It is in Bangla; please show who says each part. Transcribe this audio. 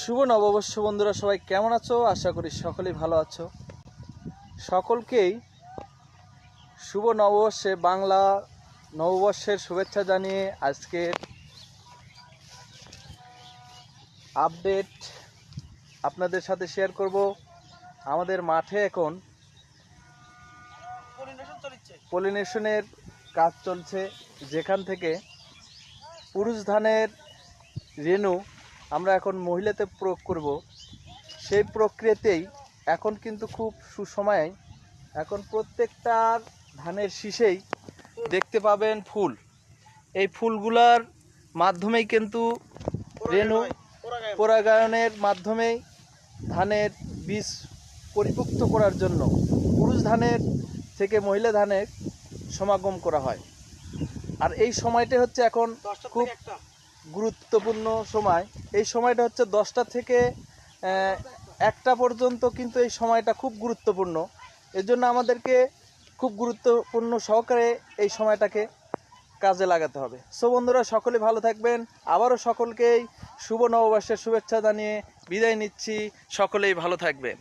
Speaker 1: শুভ নববর্ষ বন্ধুরা, সবাই কেমন আছো? আশা করি সকলেই ভালো আছো। সকলকেই শুভ নববর্ষে বাংলা নববর্ষের শুভেচ্ছা জানিয়ে আজকের আপডেট আপনাদের সাথে শেয়ার করব। আমাদের মাঠে এখন পলিনেশনের কাজ চলছে, যেখান থেকে পুরুষ ধানের রেণু আমরা এখন মহিলাতে প্রয়োগ করব। সেই প্রক্রিয়াতেই এখন কিন্তু খুব সুসময়ে এখন প্রত্যেকটা ধানের শীষেই দেখতে পাবেন ফুল। এই ফুলগুলার মাধ্যমেই কিন্তু রেণু পরাগায়নের মাধ্যমেই ধানের বীজ পরিপুক্ত করার জন্য পুরুষ ধানের থেকে মহিলা ধানের সমাগম করা হয়। আর এই সময়টা হচ্ছে এখন খুব গুরুত্বপূর্ণ সময়। এই সময়টা হচ্ছে 10টা থেকে 1টা পর্যন্ত, কিন্তু এই সময়টা খুব গুরুত্বপূর্ণ। এর জন্য আমাদেরকে খুব গুরুত্বপূর্ণ সহকারে এই সময়টাকে কাজে লাগাতে হবে। সো বন্ধুরা, সকলে ভালো থাকবেন। আবারও সকলকেই শুভ নববর্ষের শুভেচ্ছা জানিয়ে বিদায় নিচ্ছি। সকলেই ভালো থাকবেন।